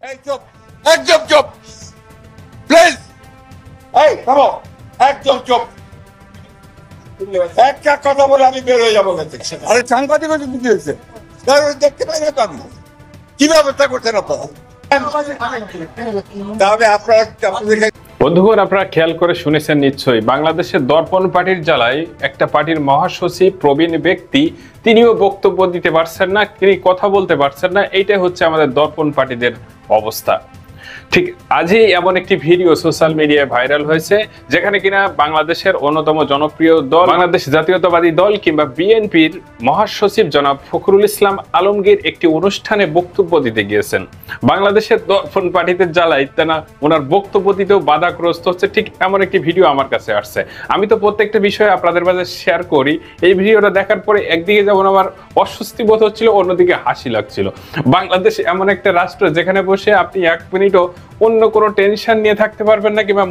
এই চুপ, একদম চুপ প্লিজ। এই থামো, একদম চুপ। একটা কথা বলে আমি বের হয়ে যাবো। আরে সাংবাদিক কি হয়েছে? দেখতে পাই না তো আমি কি ব্যবস্থা করছেন আপনারা? তাহলে আপনারা বন্ধুগণ, আপনারা খেয়াল করে শুনেছেন নিশ্চয়ই, বাংলাদেশের দর্পণ পার্টির জ্বালায় একটা পার্টির মহাসচিব প্রবীণ ব্যক্তি, তিনিও বক্তব্য দিতে পারছেন না, তিনি কথা বলতে পারছেন না। এইটাই হচ্ছে আমাদের দর্পণ পার্টিদের অবস্থা। ঠিক আজই এমন একটি ভিডিও সোশ্যাল মিডিয়ায় ভাইরাল হয়েছে, যেখানে কিনা বাংলাদেশের অন্যতম জনপ্রিয় দল বাংলাদেশ জাতীয়তাবাদী দল কিংবা বিএনপির মহাসচিব জনাব ফখরুল ইসলাম আলমগীর একটি অনুষ্ঠানে বক্তব্য দিতে গিয়েছেন। বাংলাদেশের দর্পণ পার্টিদের জ্বালায় তেনা ওনার বক্তব্য দিতেও বাধাগ্রস্ত হচ্ছে। ঠিক এমন একটি ভিডিও আমার কাছে আসছে। আমি তো প্রত্যেকটা বিষয় আপনাদের মাঝে শেয়ার করি। এই ভিডিওটা দেখার পরে একদিকে যেমন আমার অস্বস্তি বোধ হচ্ছিল, অন্যদিকে হাসি লাগছিল। বাংলাদেশ এমন একটা রাষ্ট্র যেখানে বসে আপনি এক মিনিটও অন্য কোনো টেনশন নিয়ে থাকতে পারবেন না, কিংবা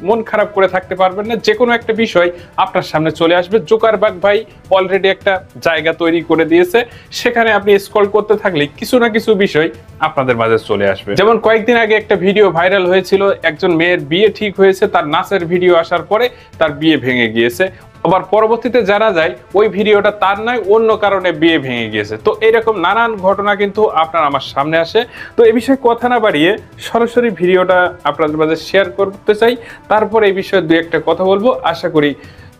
মন খারাপ করে থাকতে পারবেন না। যে কোনো একটা বিষয় আপনার সামনে চলে আসবে। জোকারবাগ ভাই অলরেডি একটা জায়গা তৈরি করে দিয়েছে, সেখানে আপনি স্ক্রল করতে থাকলে কিছু না কিছু বিষয় আপনাদের মাঝে চলে আসবে। যেমন কয়েকদিন আগে একটা ভিডিও ভাইরাল হয়েছিল, একজন মেয়ের বিয়ে ঠিক হয়েছে, তার নাচের ভিডিও আসার পরে তার বিয়ে ভেঙে গিয়েছে। আবার পরবর্তীতে জানা যায় ওই ভিডিওটা তার নয়, অন্য কারণে বিয়ে ভেঙে গিয়েছে। তো এরকম নানান ঘটনা কিন্তু আপনার আমার সামনে আসে। তো এই বিষয়ে কথা না বাড়িয়ে সরাসরি ভিডিওটা আপনাদের মাঝে শেয়ার করতে চাই, তারপর এই বিষয়ে দু একটা কথা বলবো। আশা করি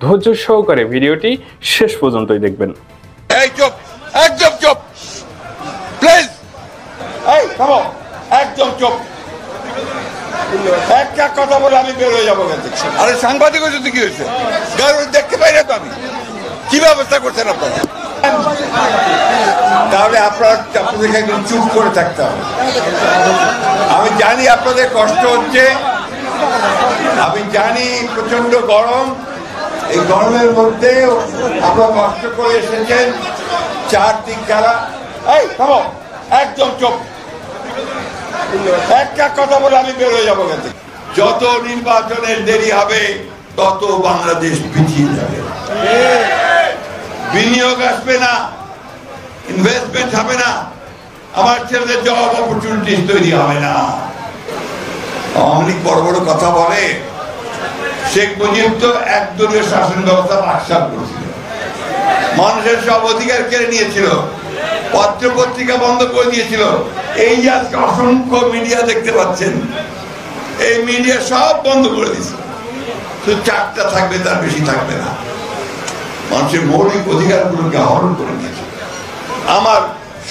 ধৈর্য সহকারে ভিডিওটি শেষ পর্যন্তই দেখবেন। এই চুপ, একদম চুপ প্লিজ। এই থামো, একদম চুপ। একটা কথা বলে আমি বের হয়ে যাবো। আরে সাংবাদিক যদি কি হয়েছে? দেখতে পাই না তো আমি কি ব্যবস্থা করছেন আপনারা? তাহলে আপনাদেরকে একদম চুপ করে থাকতে হবে। আমি জানি আপনাদের কষ্ট হচ্ছে, আমি জানি প্রচন্ড গরম। এই গরমের মধ্যে আপনারা কষ্ট করে এসেছেন, চারদিক খেলা। এই থামো, একদম চুপ। একটা কথা বলে আমি বের হয়ে যাবো। যত নির্বাচনের দেরি হবে তত বাংলাদেশ পিছিয়ে যাবে। বিনিয়োগ আসবে না, ইনভেস্টমেন্ট হবে না, আমার ছেলেদের জব অপরচুনিটিস তৈরি হবে না। অনেক বড় বড় কথা বলে। শেখ মুজিব তো একদলীয় শাসন ব্যবস্থা আশ্বাস করেছিল, মানুষের সব অধিকার কেড়ে নিয়েছিল, পত্র পত্রিকা বন্ধ করে দিয়েছিল। এই যে আজকে অসংখ্য মিডিয়া দেখতে পাচ্ছেন, এই মিডিয়া সব বন্ধ করে দিয়েছে। শুধু চারটা থাকবে, তার বেশি থাকবে না। মানুষের মৌলিক অধিকারগুলোকে হরণ করে দিয়েছে, আমার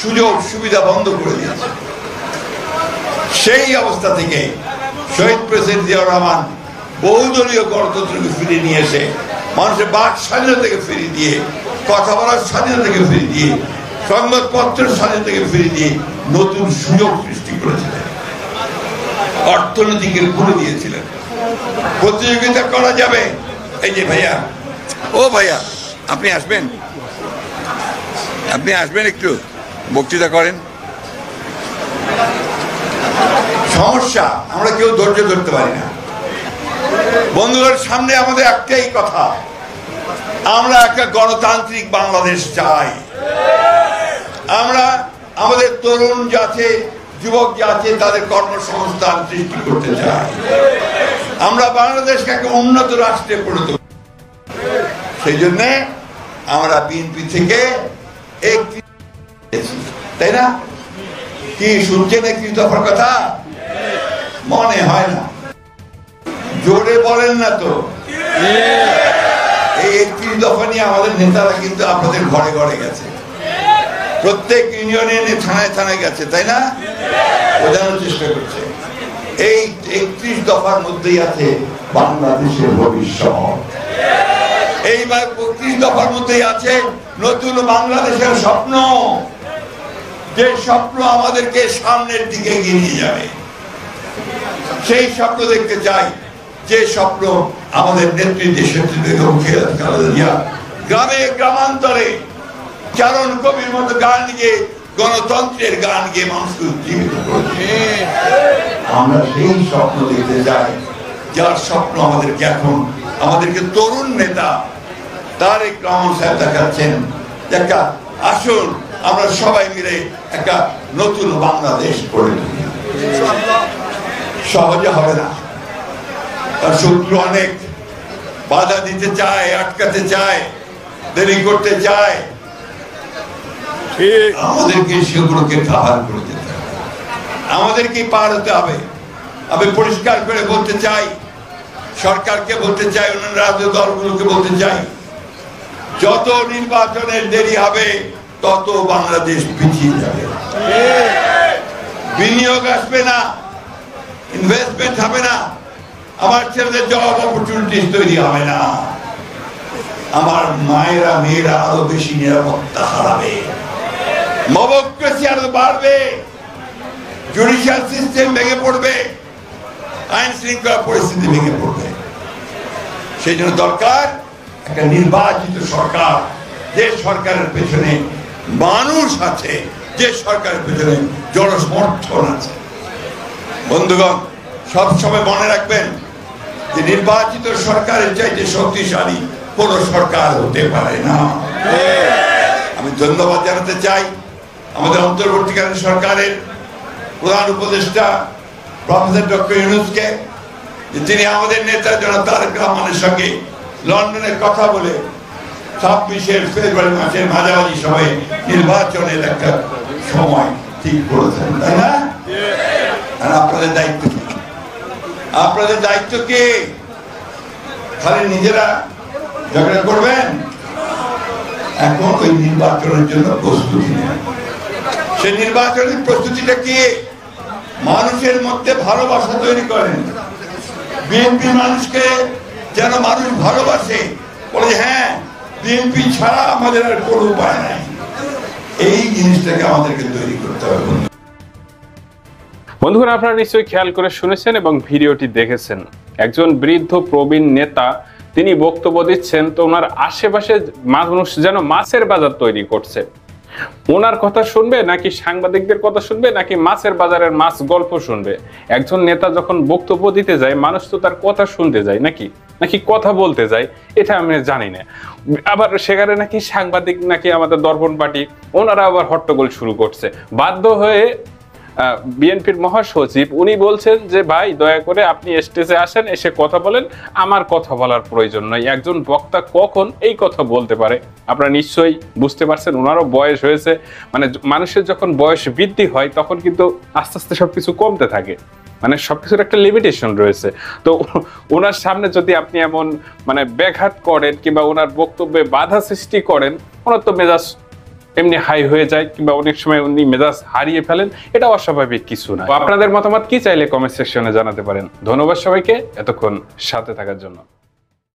সুযোগ সুবিধা বন্ধ করে দিয়েছে। সেই অবস্থা থেকে শহীদ প্রেসিডেন্ট জিয়াউর রহমান বহুদলীয় গণতন্ত্রকে ফিরিয়ে নিয়ে এসে মানুষের বাক স্বাধীনতাকে ফিরিয়ে দিয়ে, কথা বলার স্বাধীনতাকে ফিরিয়ে দিয়ে, সংবাদপত্রের স্বাধীনতাকে ফিরিয়ে দিয়ে নতুন সুযোগ সৃষ্টি করেছিলেন, অর্থনীতিকে খুলে দিয়েছিলেন। প্রতিযোগিতা করা যাবে। এই যে ভাইয়া, ও ভাইয়া, আপনি আসবেন, আপনি আসবেন, একটু বক্তৃতা করেন। সমস্যা, আমরা কেউ ধৈর্য ধরতে পারি না। বন্ধুদের সামনে আমাদের একটাই কথা, আমরা একটা গণতান্ত্রিক বাংলাদেশ চাই। আমরা আমাদের তরুণ যাচ্ছে, যুবক যাচ্ছে, তাদের কর্মসংস্থান সৃষ্টি করতে চাই। আমরা বাংলাদেশকে একটা উন্নত রাষ্ট্রে পরিণত, সেই জন্য আমরা বিএনপি থেকে একটি, তাই না? কি শুনছেন একটি দফার কথা? মনে হয় না, জোরে বলেন না তো। এই 31 দফা নিয়ে আমাদের নেতারা কিন্তু আপনাদের ঘরে ঘরে গেছে, প্রত্যেক ইউনিয়নে থানায় থানায় গেছে, তাই না? বোঝানোর চেষ্টা করছে। এই 31 দফার মধ্যেই আছে বাংলাদেশের ভবিষ্যৎ। এই 31 দফার মধ্যেই আছে নতুন বাংলাদেশের স্বপ্ন, যে স্বপ্ন আমাদেরকে সামনের দিকে এগিয়ে নিয়ে যাবে। সেই স্বপ্ন দেখতে চাই, যে স্বপ্ন আমাদের নেত্রী দেশের গ্রামে গ্রামান্তরে চারণ কবির মতো গান গিয়ে, গণতন্ত্রের গান গিয়ে মানুষকে উজ্জীবিত করেছে। আমরা সেই স্বপ্ন দেখতে চাই, যার স্বপ্ন আমাদেরকে এখন আমাদেরকে তরুণ নেতা তারেক রহমান সাহেব দেখাচ্ছেন। একটা আসুন আমরা সবাই মিলে একটা নতুন বাংলাদেশ গড়ে তুলি। সহজে হবে না। তার শত্রু অনেক, বাধা দিতে চায়, আটকাতে চায়, দেরি করতে চায়। আমাদেরকে সেগুলোকে ধার করে যেতে হবে, আমাদেরকে পার হতে হবে। আমি পরিষ্কার করে বলতে চাই, সরকারকে বলতে চাই, অন্যান্য রাজনৈতিক দলগুলোকে বলতে চাই, যত নির্বাচনের দেরি হবে তত বাংলাদেশ পিছিয়ে যাবে। বিনিয়োগ আসবে না, ইনভেস্টমেন্ট হবে না, আমার ছেলেদের জব অপরচুনিটিস তৈরি হবে না, আমার মায়েরা মেয়েরা আরো বেশি নিরাপত্তা হারাবে, মবক্রেসি আরো বাড়বে, জুডিশিয়াল সিস্টেম ভেঙে পড়বে, আইন শৃঙ্খলা পরিস্থিতি ভেঙে পড়বে। সেই জন্য দরকার একটা নির্বাচিত সরকার, যে সরকারের পেছনে মানুষ আছে, যে সরকারের পেছনে জনসমর্থন আছে। বন্ধুগণ, সবসময় মনে রাখবেন যে নির্বাচিত সরকারের চাইতে শক্তিশালী কোন সরকার হতে পারে না। আমি ধন্যবাদ জানাতে চাই আমাদের অন্তর্বর্তীকালীন সরকারের প্রধান উপদেষ্টা প্রফেসর ডক্টর ইউনূসকে, যে তিনি আমাদের নেতা জনাব তারেক রহমানের সঙ্গে লন্ডনে কথা বলে 26 ফেব্রুয়ারি মাসের মাঝামাঝি সময়ে নির্বাচনের একটা সময় ঠিক করেছেন, তাই না? আর আপনাদের দায়িত্ব কি? আপনাদের দায়িত্ব কি? খালি নিজেরা ঝগড়া করবেন? এখন ওই নির্বাচনের জন্য প্রস্তুতি নেন। সে নির্বাচনের প্রস্তুতিটা কি? মানুষের মধ্যে ভালোবাসা তৈরি করেন। বিএনপি মানুষকে যেন মানুষ ভালোবাসে, বলে হ্যাঁ বিএনপি ছাড়া আমাদের আর কোনো উপায় নাই। এই জিনিসটাকে আমাদেরকে তৈরি করতে হবে। বন্ধুরা, আপনারা নিশ্চয়ই খেয়াল করে শুনেছেন এবং ভিডিওটি দেখেছেন। একজন বৃদ্ধ প্রবীণ নেতা তিনি বক্তব্য দিচ্ছেন, তো ওনার আশেপাশে মানুষ যেন মাছের বাজার তৈরি করছে। ওনার কথা শুনবে নাকি সাংবাদিকদের কথা শুনবে নাকি মাছের বাজারের মাছ গল্প শুনবে? একজন নেতা যখন বক্তব্য দিতে যায়, মানুষ তো তার কথা শুনতে যায় নাকি নাকি কথা বলতে যায়, এটা আমি জানি না। আবার সেখানে নাকি সাংবাদিক নাকি আমাদের দর্পণ পার্টি, ওনারা আবার হট্টগোল শুরু করছে। বাধ্য হয়ে বিএনপির মহাসচিব উনি বলছেন যে ভাই দয়া করে আপনি স্টেজে আসেন, এসে কথা বলেন, আমার কথা বলার প্রয়োজন নয়। একজন বক্তা কখন এই কথা বলতে পারে? আপনারা নিশ্চয়ই বুঝতে পারছেন, ওনারও বয়স হয়েছে। মানে মানুষের যখন বয়স বৃদ্ধি হয় তখন কিন্তু আস্তে আস্তে সবকিছু কমতে থাকে, মানে সবকিছুর একটা লিমিটেশন রয়েছে। তো ওনার সামনে যদি আপনি এমন মানে ব্যাঘাত করেন কিংবা ওনার বক্তব্যে বাধা সৃষ্টি করেন, ওনার তো মেজাজ এমনি হাই হয়ে যায় কিংবা অনেক সময় উনি মেজাজ হারিয়ে ফেলেন, এটা অস্বাভাবিক কিছু না। আপনাদের মতামত কি চাইলে কমেন্ট সেকশনে জানাতে পারেন। ধন্যবাদ সবাইকে এতক্ষণ সাথে থাকার জন্য।